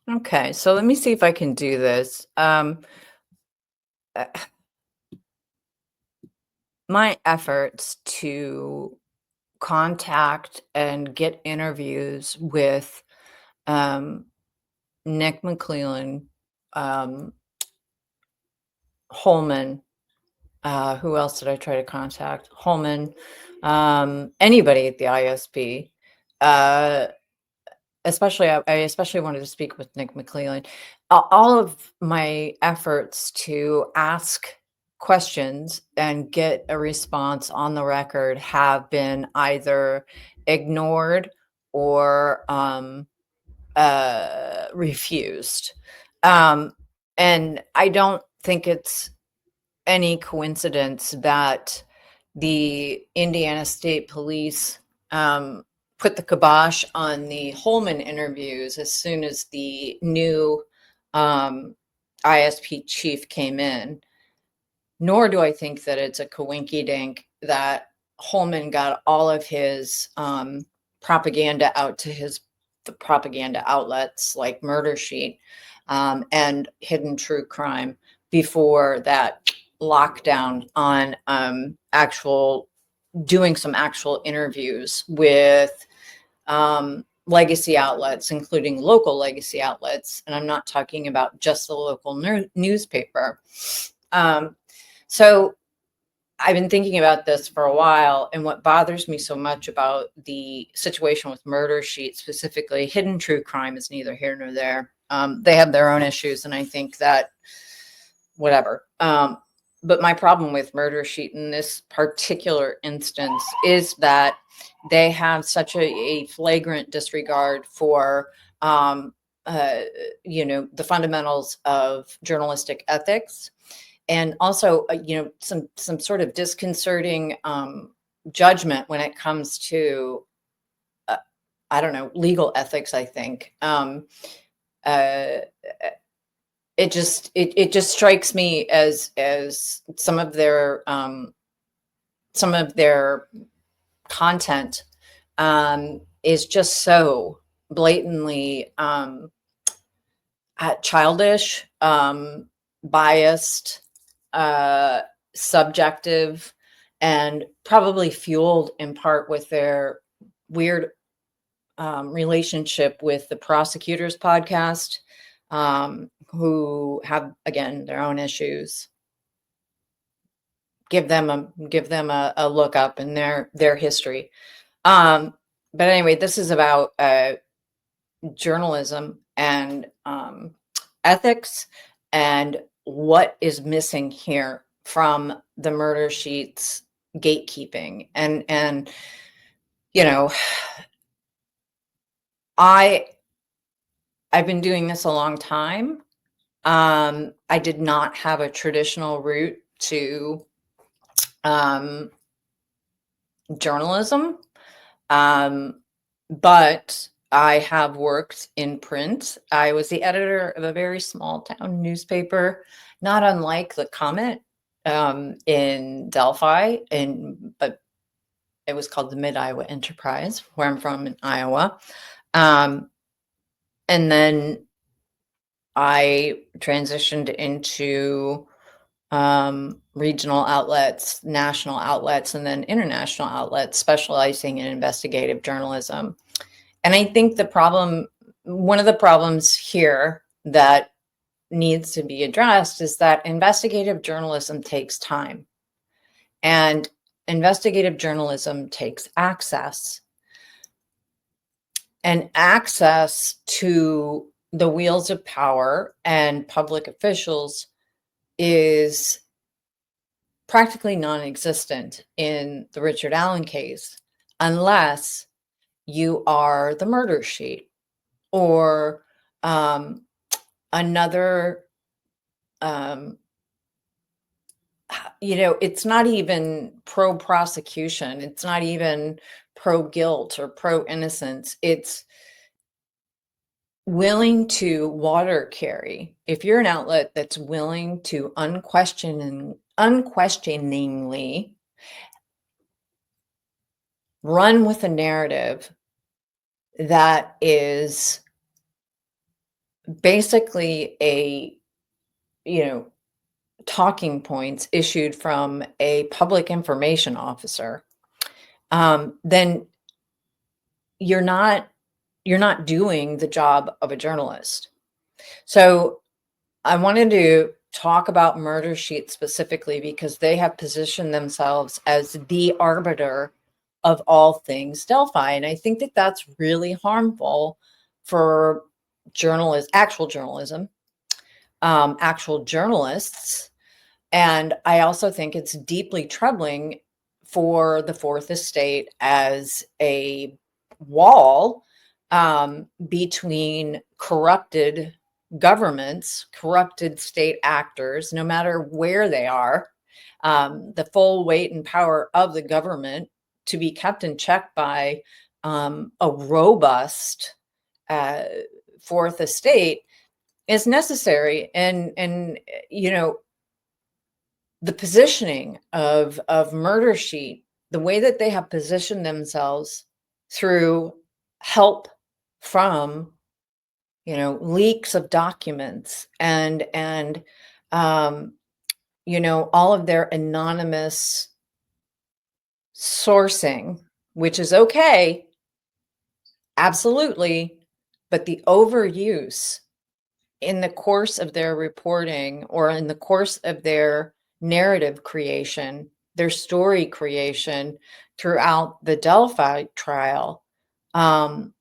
Okay, so let me see if I can do this. Uh, my efforts to contact and get interviews with um, Nick McCleland, um, Holman. Who else did I try to contact? Holman, anybody at the ISP. Uh, I especially wanted to speak with Nick McCleland. All of my efforts to ask questions and get a response on the record have been either ignored or refused. Um, and I don't think it's any coincidence that the Indiana State Police put the kibosh on the Holman interviews as soon as the new um, ISP chief came in. Nor do I think that it's a coinky dink that Holman got all of his propaganda out to the propaganda outlets like Murder Sheet and Hidden True Crime before that lockdown on doing some actual interviews with legacy outlets, including local legacy outlets. And I'm not talking about just the local newspaper. So I've been thinking about this for a while, and what bothers me so much about the situation with Murder Sheet, specifically Hidden True Crime, is neither here nor there. They have their own issues, and I think that whatever. But my problem with Murder Sheet in this particular instance is that they have such a flagrant disregard for the fundamentals of journalistic ethics, and also some sort of disconcerting judgment when it comes to I don't know, legal ethics. I think uh, it just strikes me as some of their content is just so blatantly childish, biased, uh, subjective, and probably fueled in part with their weird relationship with the Prosecutors podcast, who have again their own issues. Give them a look up in their history. But anyway, this is about journalism and ethics, and what is missing here from the Murder Sheets gatekeeping. And you know, I I've been doing this a long time. I did not have a traditional route to journalism, but I have worked in print. I was the editor of a very small town newspaper, not unlike the Comet in Delphi, but it was called the Mid-Iowa Enterprise, where I'm from in Iowa. And then I transitioned into regional outlets, national outlets, and then international outlets, specializing in investigative journalism. And I think one of the problems here that needs to be addressed is that investigative journalism takes time, and investigative journalism takes access. And access to the wheels of power and public officials is practically non-existent in the Richard Allen case, unless you are the Murder Sheet or another it's not even pro prosecution, it's not even pro guilt or pro innocence, it's willing to water carry. If you're an outlet that's willing to unquestioningly run with a narrative that is basically a, you know, talking points issued from a public information officer, then you're not doing the job of a journalist. So I wanted to talk about Murder Sheet specifically because they have positioned themselves as the arbiter of all things Delphi. And I think that that's really harmful for actual journalism, actual journalists. And I also think it's deeply troubling for the Fourth Estate as a wall between corrupted governments, corrupted state actors, no matter where they are, the full weight and power of the government to be kept in check by a robust uh, Fourth Estate is necessary. And you know, the positioning of Murder Sheet, the way that they have positioned themselves through help from, you know, leaks of documents and you know, all of their anonymous sourcing, which is okay, absolutely, but the overuse in the course of their reporting or in the course of their narrative creation, their story creation throughout the Delphi trial, um,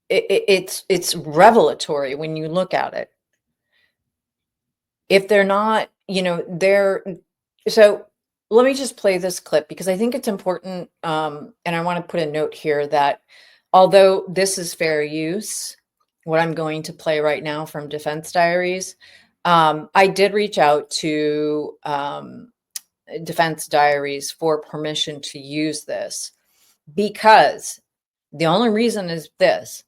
it's revelatory when you look at it. If they're not, you know, they're so. Let me just play this clip because I think it's important, and I want to put a note here that although this is fair use, what I'm going to play right now from Defense Diaries, I did reach out to Defense Diaries for permission to use this because the only reason is this,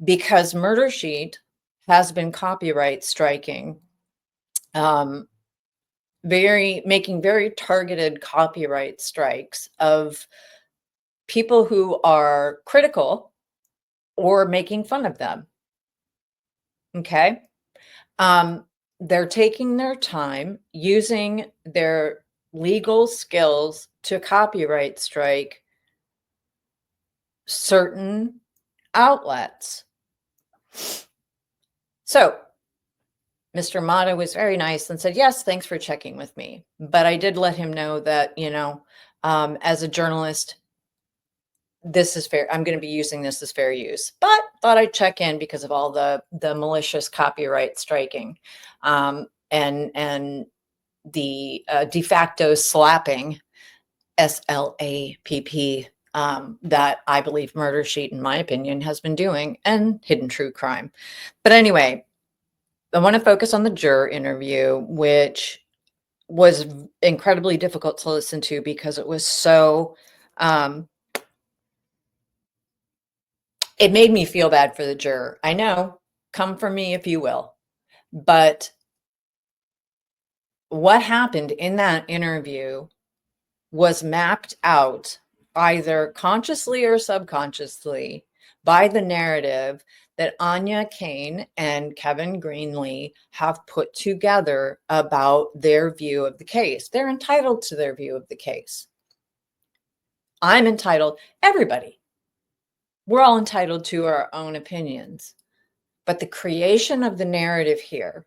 because Murder Sheet has been copyright striking, making very targeted copyright strikes of people who are critical or making fun of them. Okay. They're taking their time using their legal skills to copyright strike certain outlets. So Mr. Mata was very nice and said, yes, thanks for checking with me. But I did let him know that, you know, as a journalist, this is fair. I'm going to be using this as fair use, but thought I'd check in because of all the malicious copyright striking, and the de facto slapping, SLAPP, that I believe Murder Sheet, in my opinion, has been doing, and Hidden True Crime. But anyway, I want to focus on the juror interview, which was incredibly difficult to listen to because it was so, it made me feel bad for the juror. I know, come for me if you will. But what happened in that interview was mapped out either consciously or subconsciously by the narrative that Anya Kane and Kevin Greenlee have put together about their view of the case. They're entitled to their view of the case. I'm entitled, everybody. We're all entitled to our own opinions. But the creation of the narrative here,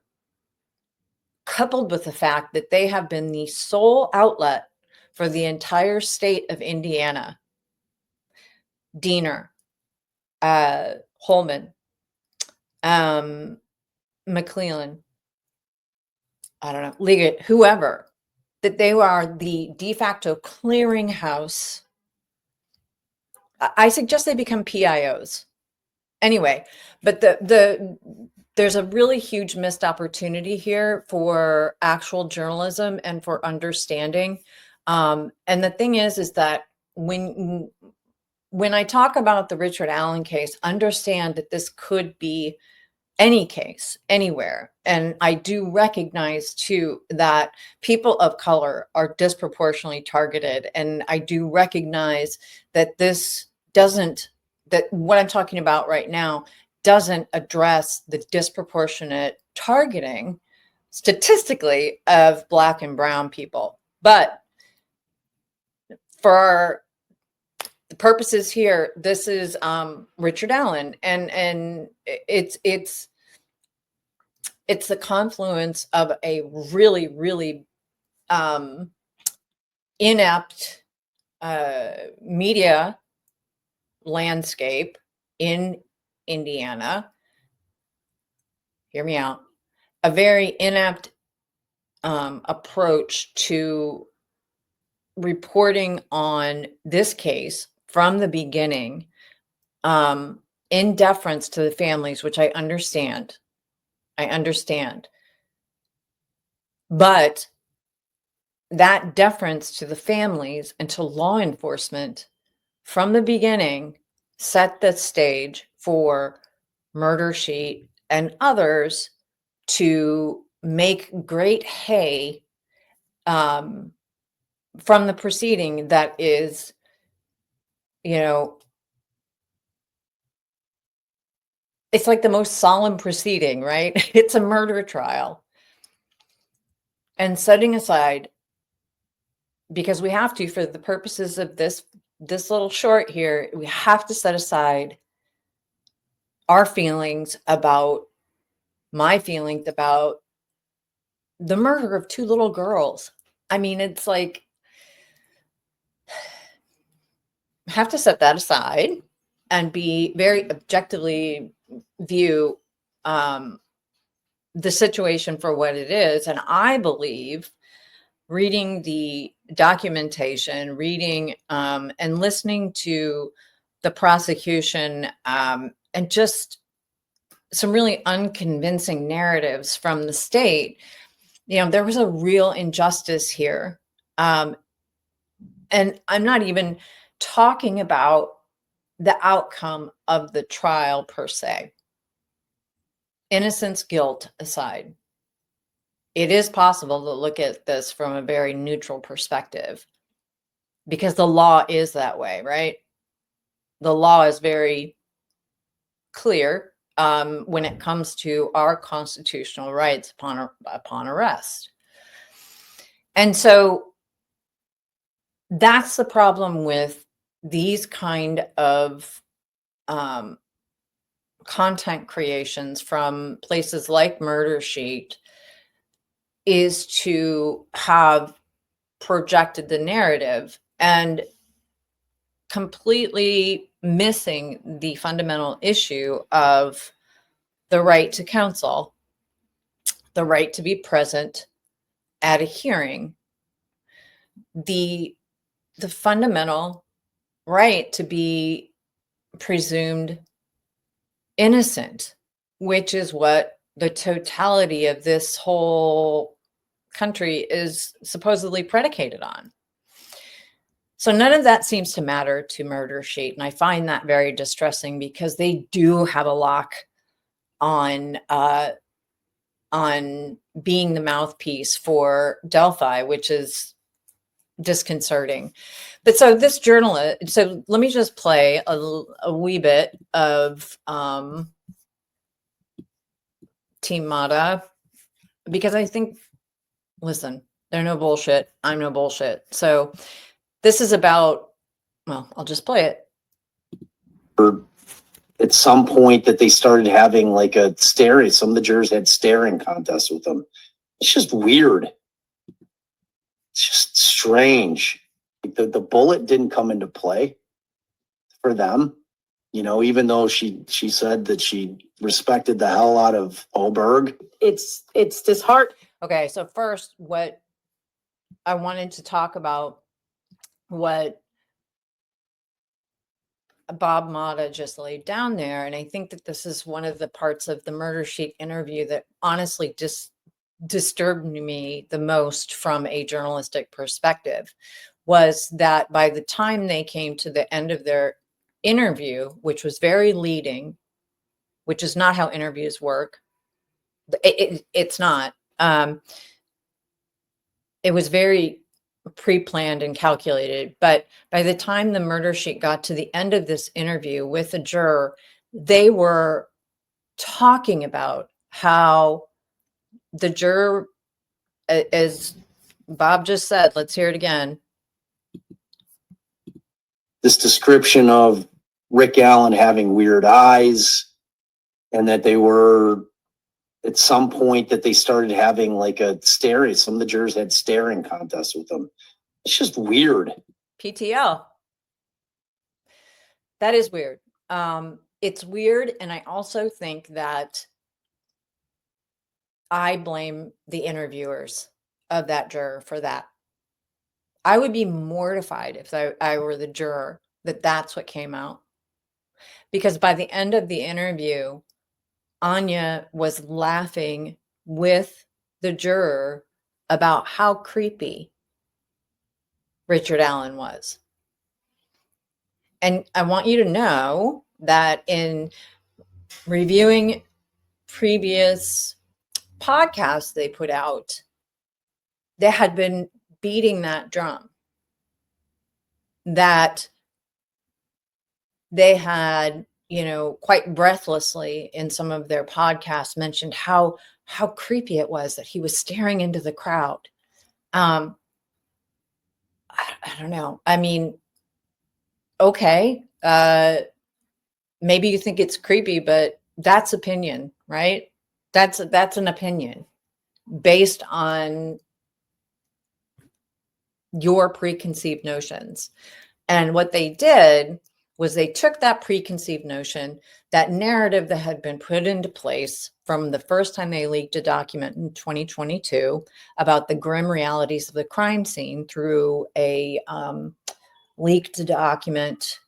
coupled with the fact that they have been the sole outlet for the entire state of Indiana, Diener, Holman, McCleland, I don't know, Liggett, whoever, that they are the de facto clearinghouse. I suggest they become PIOs. Anyway, but there's a really huge missed opportunity here for actual journalism and for understanding. And the thing is that when I talk about the Richard Allen case, understand that this could be any case, anywhere. And I do recognize too that people of color are disproportionately targeted. And I do recognize that that what I'm talking about right now doesn't address the disproportionate targeting statistically of Black and brown people. But for the purposes here, this is Richard Allen, and it's the confluence of a really, really inept media landscape in Indiana. Hear me out. A very inept approach to reporting on this case from the beginning, in deference to the families, which I understand. But that deference to the families and to law enforcement from the beginning set the stage for Murder Sheet and others to make great hay from the proceeding that is, it's like the most solemn proceeding, right? It's a murder trial. And setting aside, because we have to, for the purposes of this little short here, we have to set aside our feelings about, my feelings about the murder of 2 little girls. I mean, it's like, have to set that aside and be very objectively view the situation for what it is. And I believe, reading the documentation, reading and listening to the prosecution, and just some really unconvincing narratives from the state, there was a real injustice here. And I'm not even talking about the outcome of the trial per se. Innocence, guilt aside, it is possible to look at this from a very neutral perspective, because the law is that way, right? The law is very clear when it comes to our constitutional rights upon arrest. And so that's the problem with these kind of content creations from places like Murder Sheet, is to have projected the narrative and completely missing the fundamental issue of the right to counsel, the right to be present at a hearing, the fundamental right to be presumed innocent, which is what the totality of this whole country is supposedly predicated on. So none of that seems to matter to Murder Sheet, and I find that very distressing, because they do have a lock on being the mouthpiece for Delphi, which is disconcerting. But so this journalist, so let me just play a wee bit of Team Mata, because I think, listen, they're no bullshit. I'm no bullshit. So this is about, well, I'll just play it. At some point that they started having like a staring, some of the jurors had staring contests with them. It's just weird. It's just strange. The bullet didn't come into play for them, even though she said that she respected the hell out of Oberg. It's disheartening. Okay, so first, what I wanted to talk about, what Bob Mata just laid down there, and I think that this is one of the parts of the Murder Sheet interview that honestly just disturbed me the most from a journalistic perspective, was that by the time they came to the end of their interview, which was very leading, which is not how interviews work. It's not. It was very pre-planned and calculated. But by the time the Murder Sheet got to the end of this interview with a juror, they were talking about how the juror, as Bob just said, let's hear it again. This description of Rick Allen having weird eyes, and that they were at some point that they started having like a staring. Some of the jurors had staring contests with them. It's just weird. PTL. That is weird. It's weird. And I also think that I blame the interviewers of that juror for that. I would be mortified if I were the juror that that's what came out. Because by the end of the interview, Anya was laughing with the juror about how creepy Richard Allen was. And I want you to know that in reviewing previous podcasts they put out, they had been beating that drum, that they had, quite breathlessly in some of their podcasts mentioned how creepy it was that he was staring into the crowd. I don't know. I mean, okay, maybe you think it's creepy, but that's opinion, right? That's an opinion based on your preconceived notions. And what they did was they took that preconceived notion, that narrative that had been put into place from the first time they leaked a document in 2022 about the grim realities of the crime scene through a leaked document,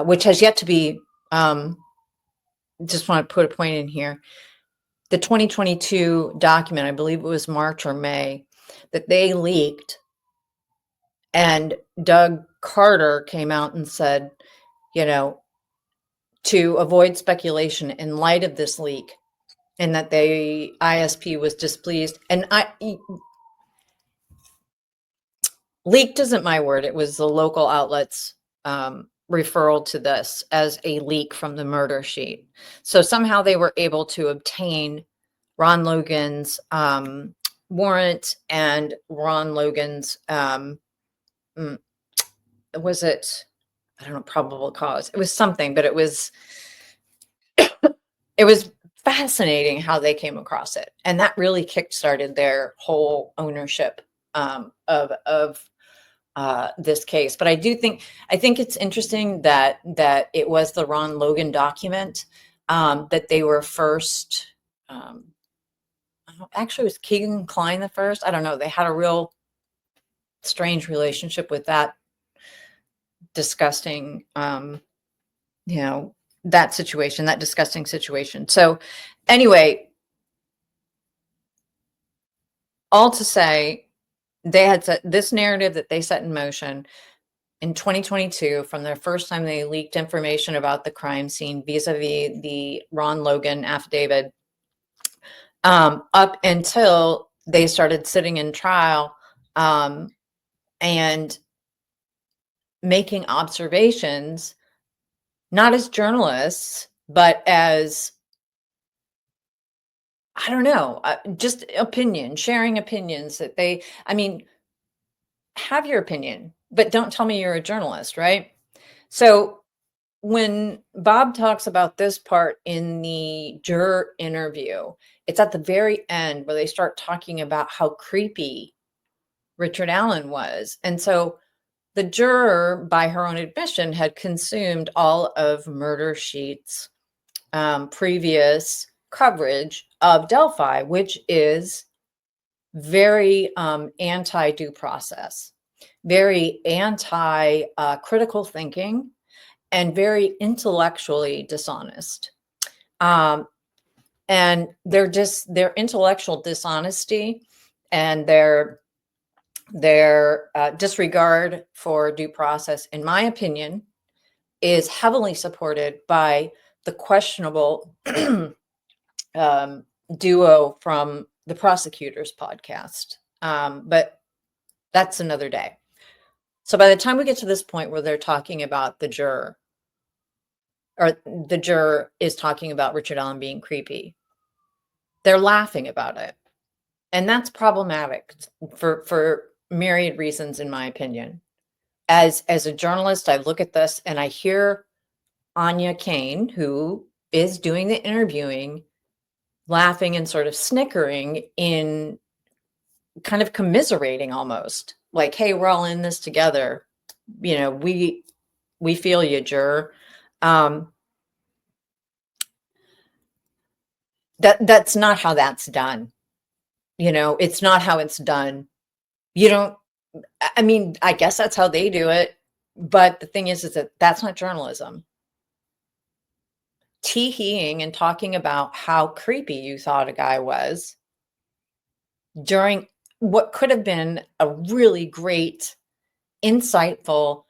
which has yet to be, just want to put a point in here. The 2022 document, I believe it was March or May, that they leaked. And Doug Carter came out and said, to avoid speculation in light of this leak, and that the ISP was displeased. And leaked isn't my word. It was the local outlets referral to this as a leak from the murder sheet. So somehow they were able to obtain Ron Logan's warrant and Ron Logan's, was it, I don't know, probable cause. It was something, but it was fascinating how they came across it. And that really kickstarted their whole ownership of this case. But I think it's interesting that it was the Ron Logan document that they were first. Actually, was Keegan Kline the first? I don't know. They had a real strange relationship with that disgusting, that situation, that disgusting situation. So anyway, all to say, they had set this narrative that they set in motion in 2022 from their first time they leaked information about the crime scene vis-a-vis the Ron Logan affidavit, up until they started sitting in trial and making observations, not as journalists, but as, I don't know, just sharing opinions that have your opinion, but don't tell me you're a journalist, right? So when Bob talks about this part in the juror interview, it's at the very end where they start talking about how creepy Richard Allen was. And so the juror, by her own admission, had consumed all of Murder Sheet's previous coverage of Delphi, which is very anti-due process, very anti-critical thinking, and very intellectually dishonest. And their intellectual dishonesty and their disregard for due process, in my opinion, is heavily supported by the questionable duo from the prosecutor's podcast. But that's another day. So by the time we get to this point where they're talking about the juror, or the juror is talking about Richard Allen being creepy. They're laughing about it. And that's problematic for myriad reasons, in my opinion. As a journalist, I look at this and I hear Anya Kane, who is doing the interviewing, laughing and sort of snickering, in kind of commiserating almost, like, hey, we're all in this together. You know, we feel you, juror. That's not how that's done. You know, it's not how it's done. You don't, I mean, I guess that's how they do it. But the thing is that that's not journalism. Tee-heeing and talking about how creepy you thought a guy was during what could have been a really great, insightful,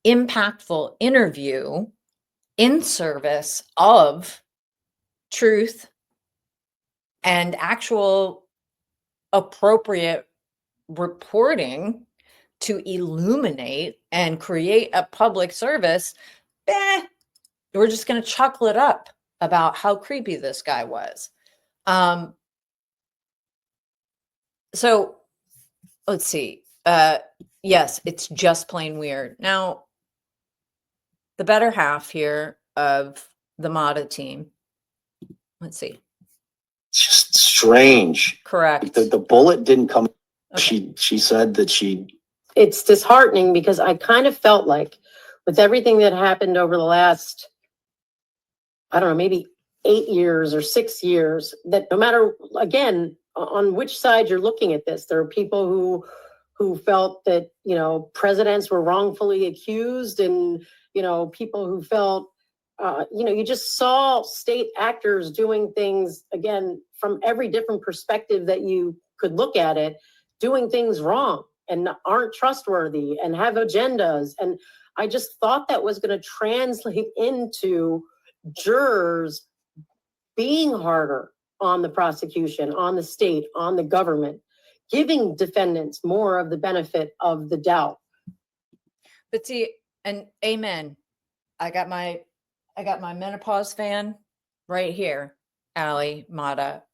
impactful interview in service of truth and actual appropriate reporting to illuminate and create a public service, we're just going to chuckle it up about how creepy this guy was. So let's see. Yes, it's just plain weird. Now, the better half here of the MATA team, let's see. It's just strange. Correct. The bullet didn't come. Okay. She said that it's disheartening because I kind of felt like with everything that happened over the last, I don't know, maybe 8 years or 6 years, that no matter, again, on which side you're looking at this, there are people who felt that, you know, presidents were wrongfully accused, and, you know, people who felt, you know, you just saw state actors doing things, again, from every different perspective that you could look at it, doing things wrong and aren't trustworthy and have agendas. And I just thought that was going to translate into jurors being harder on the prosecution, on the state, on the government, giving defendants more of the benefit of the doubt. But see, and amen. I got my menopause fan right here, Allie, Mata.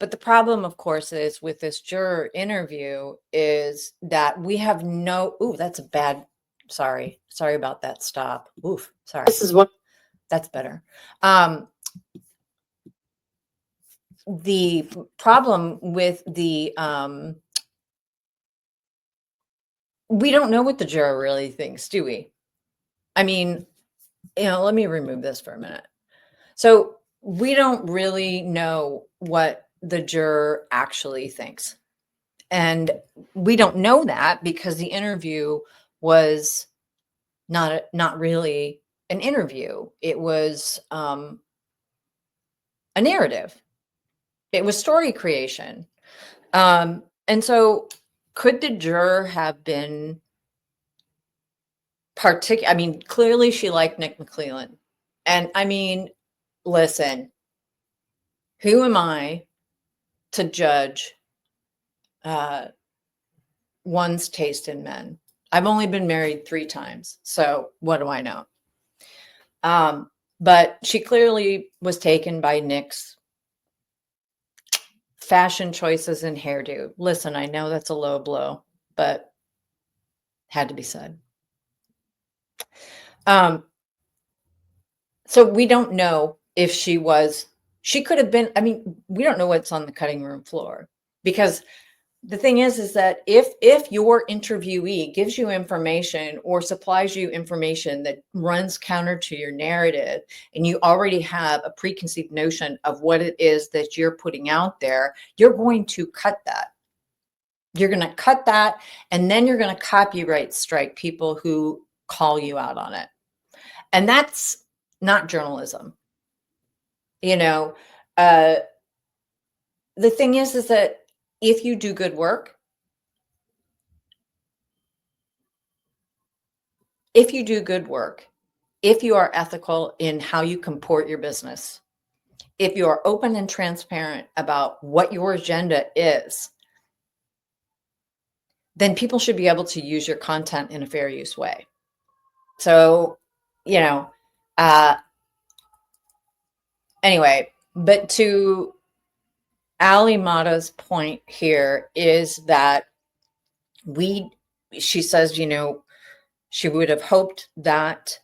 But the problem, of course, is with this juror interview is that we have no, ooh, that's a bad, sorry about that stop. Oof, sorry. This is what, that's better. The problem with the, we don't know what the juror really thinks, do we? I mean, you know, let me remove this for a minute. So we don't really know what the juror actually thinks. And we don't know that because the interview was not really an interview. It was a narrative. It was story creation. And so could the juror have been I mean, clearly she liked Nick McCleland. And I mean, listen, who am I to judge one's taste in men? I've only been married 3 times, so what do I know? But she clearly was taken by Nick's fashion choices and hairdo. Listen, I know that's a low blow, but had to be said. So we don't know if she could have been, I mean, we don't know what's on the cutting room floor, because the thing is that if your interviewee gives you information or supplies you information that runs counter to your narrative, and you already have a preconceived notion of what it is that you're putting out there, you're going to cut that. You're going to cut that, and then you're going to copyright strike people who call you out on it. And that's not journalism. You know, the thing is that if you do good work, if you are ethical in how you comport your business, if you are open and transparent about what your agenda is, then people should be able to use your content in a fair use way. So, you know, Anyway, but to Ali Mata's point here is that she says, you know, she would have hoped that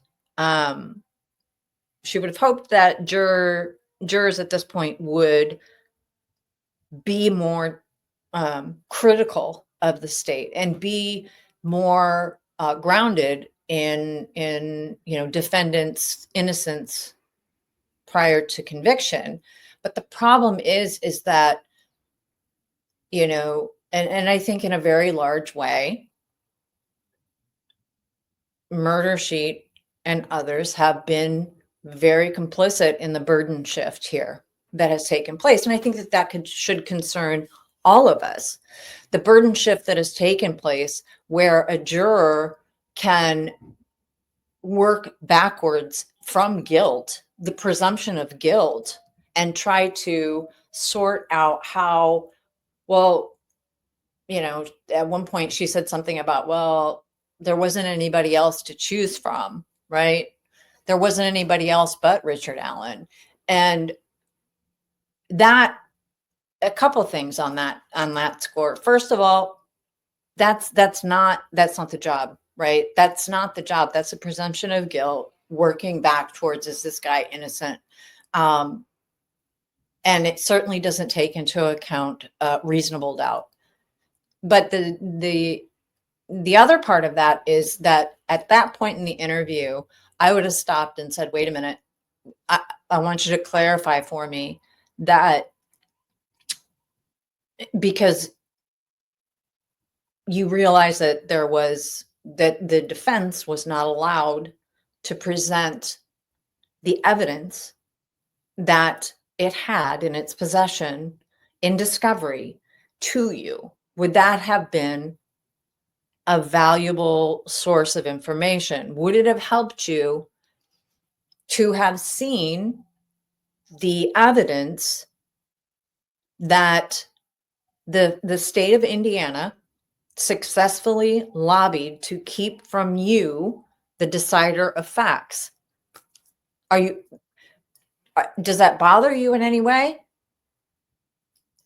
jurors at this point would be more critical of the state and be more grounded in you know, defendants' innocence prior to conviction. But the problem is that, you know, and I think in a very large way, Murder Sheet and others have been very complicit in the burden shift here that has taken place. And I think that should concern all of us. The burden shift that has taken place where a juror can work backwards from guilt, the presumption of guilt, and try to sort out how, well, you know, at one point she said something about, well, there wasn't anybody else to choose from, right? There wasn't anybody else but Richard Allen. And that, a couple of things on that score. First of all, that's not the job, right? That's not the job. That's a presumption of guilt working back towards, is this guy innocent? And it certainly doesn't take into account reasonable doubt. But the other part of that is that at that point in the interview, I would have stopped and said, wait a minute, I want you to clarify for me that, because you realize that that the defense was not allowed to present the evidence that it had in its possession in discovery to you. Would that have been a valuable source of information? Would it have helped you to have seen the evidence that the state of Indiana successfully lobbied to keep from you, the decider of facts? Does that bother you in any way?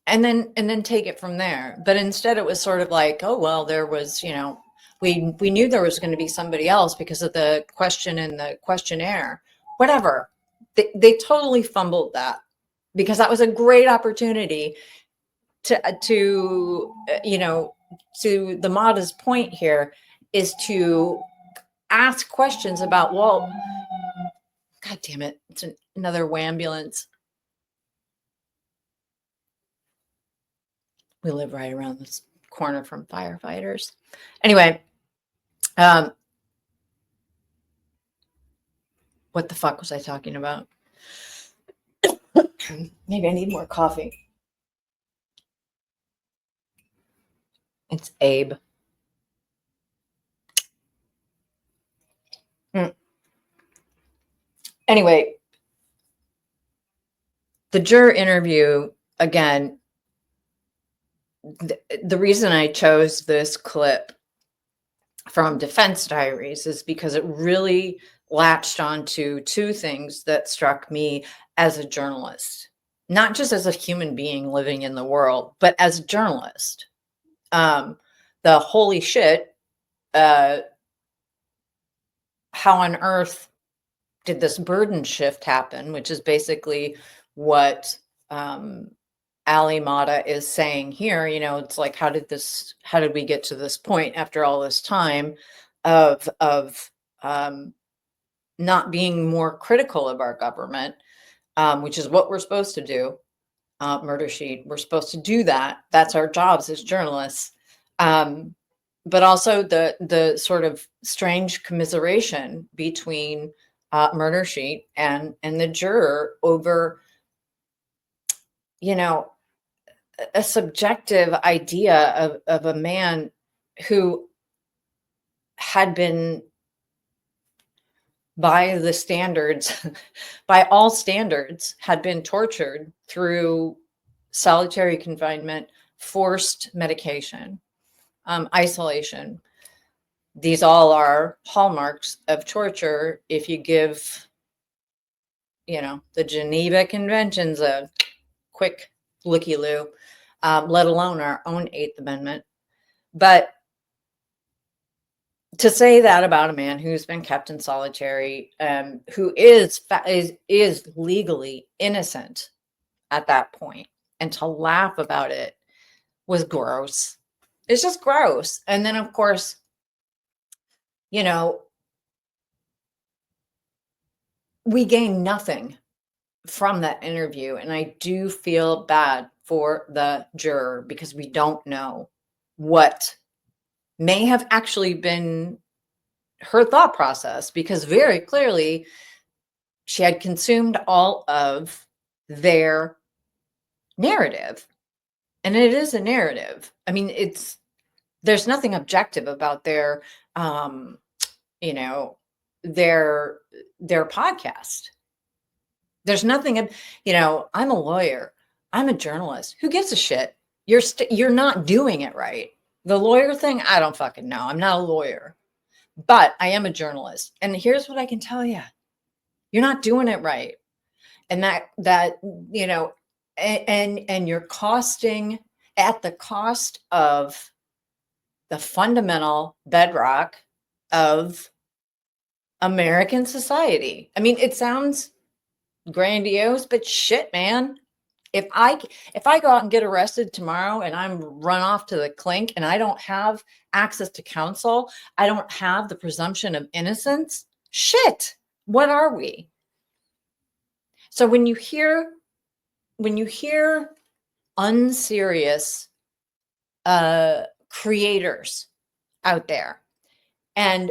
And then take it from there. But instead it was sort of like, oh, well, there was, you know, we knew there was going to be somebody else because of the question in the questionnaire. Whatever. They totally fumbled that, because that was a great opportunity to you know, to the Mata's point here, is to ask questions about, well, God damn it, it's another wambulance. We live right around this corner from firefighters. Anyway, what the fuck was I talking about? Maybe I need more coffee. It's Abe. Anyway, the juror interview, again, the reason I chose this clip from Defense Diaries is because it really latched onto two things that struck me as a journalist, not just as a human being living in the world, but as a journalist. The holy shit, how on earth did this burden shift happen, which is basically what Ali Mata is saying here. You know, it's like, how did we get to this point after all this time of not being more critical of our government, which is what we're supposed to do. Murder Sheet, we're supposed to do that. That's our jobs as journalists. But also the sort of strange commiseration between Murder Sheet and the juror over, you know, a subjective idea of a man who had been, by the standards, by all standards, had been tortured through solitary confinement, forced medication, isolation. These all are hallmarks of torture if you give the Geneva Convention's a quick looky-loo, let alone our own Eighth Amendment. But to say that about a man who's been kept in solitary, who is legally innocent at that point, and to laugh about it was gross. It's just gross. And then, of course, we gain nothing from that interview. And I do feel bad for the juror because we don't know what may have actually been her thought process, because very clearly she had consumed all of their narrative. And it is a narrative. I mean, there's nothing objective about their podcast. There's nothing, I'm a lawyer. I'm a journalist. Who gives a shit? You're not doing it right. The lawyer thing, I don't fucking know. I'm not a lawyer, but I am a journalist. And here's what I can tell you. You're not doing it right. And and you're costing at the cost of the fundamental bedrock of American society. I mean, it sounds grandiose, but shit, man. If I go out and get arrested tomorrow and I'm run off to the clink and I don't have access to counsel, I don't have the presumption of innocence, shit, what are we? So when you hear unserious creators out there and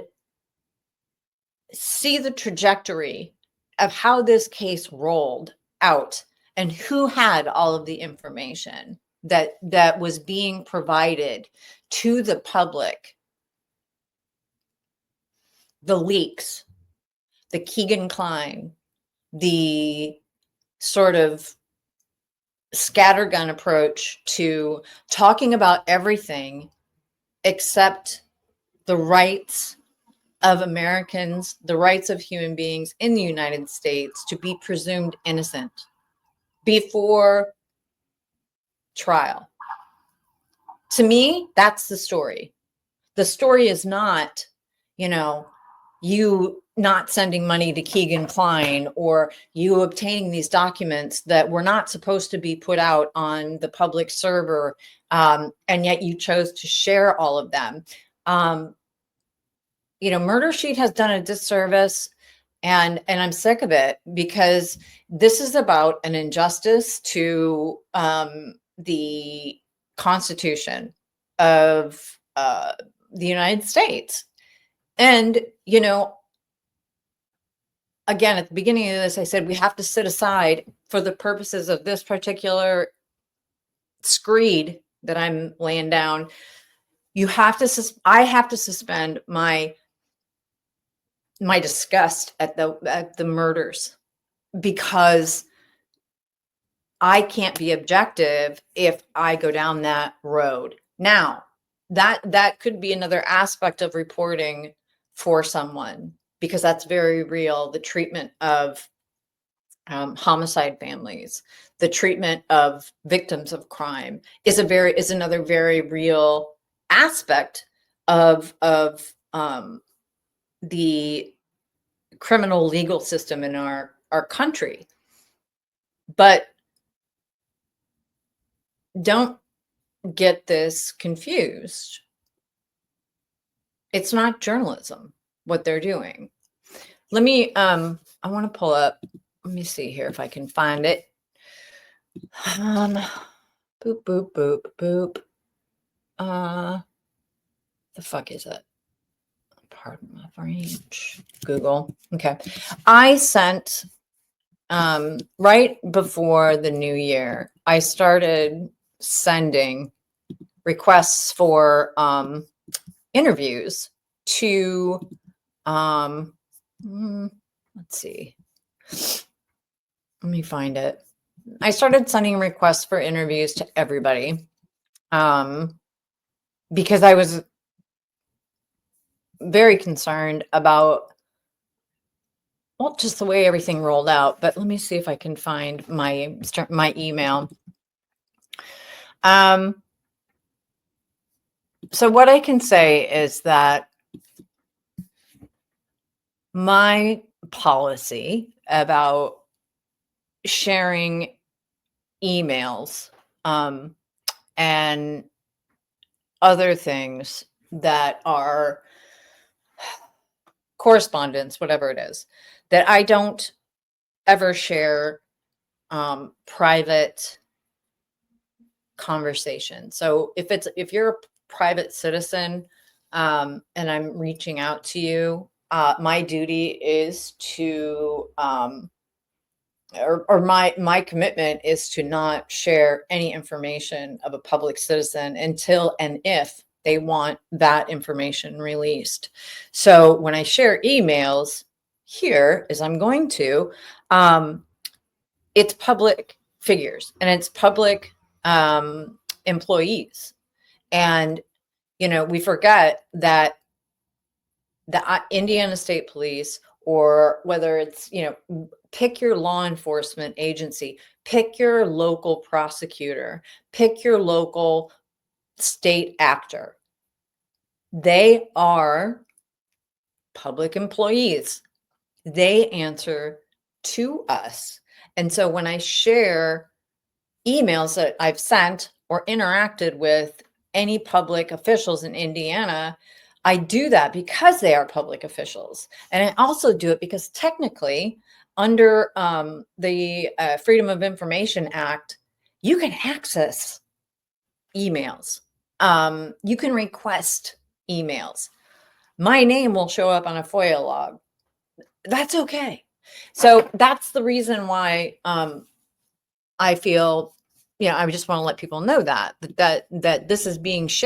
see the trajectory of how this case rolled out and who had all of the information that was being provided to the public, the leaks, the Keegan Klein, the sort of scattergun approach to talking about everything except the rights of Americans, the rights of human beings in the United States to be presumed innocent before trial. To me, that's the story. The story is not, you not sending money to Keegan Klein or you obtaining these documents that were not supposed to be put out on the public server, and yet you chose to share all of them. Murder Sheet has done a disservice, and I'm sick of it, because this is about an injustice to the Constitution of the United States. And, again, at the beginning of this, I said we have to sit aside for the purposes of this particular screed that I'm laying down. I have to suspend my disgust at the murders, because I can't be objective if I go down that road. Now, that could be another aspect of reporting for someone, because that's very real. The treatment of homicide families, the treatment of victims of crime is another very real aspect of the criminal legal system in our country. But don't get this confused. It's not journalism, what they're doing. Let me, I want to pull up, let me see here if I can find it. Boop, boop, boop, boop. The fuck is it? Pardon my French. Google. Okay. I sent, right before the new year, I started sending requests for interviews to, let's see. Let me find it. I started sending requests for interviews to everybody, because I was very concerned about well, just the way everything rolled out. But let me see if I can find my email. So what I can say is that my policy about sharing emails and other things that are correspondence, whatever it is, that I don't ever share private conversation. So if you're a private citizen and I'm reaching out to you, my duty is to or my commitment is to not share any information of a public citizen until and if they want that information released. So when I share emails here, as I'm going to, it's public figures and it's public employees. And, you know, we forget that the Indiana State Police, or whether it's, you know, pick your law enforcement agency, pick your local prosecutor, pick your local state actor. They are public employees. They answer to us. And so when I share emails that I've sent or interacted with any public officials in Indiana, I do that because they are public officials. And I also do it because technically under the Freedom of Information Act, you can access emails. You can request emails. My name will show up on a FOIA log. That's okay. So that's the reason why I feel, you know, I just want to let people know that this is being shared.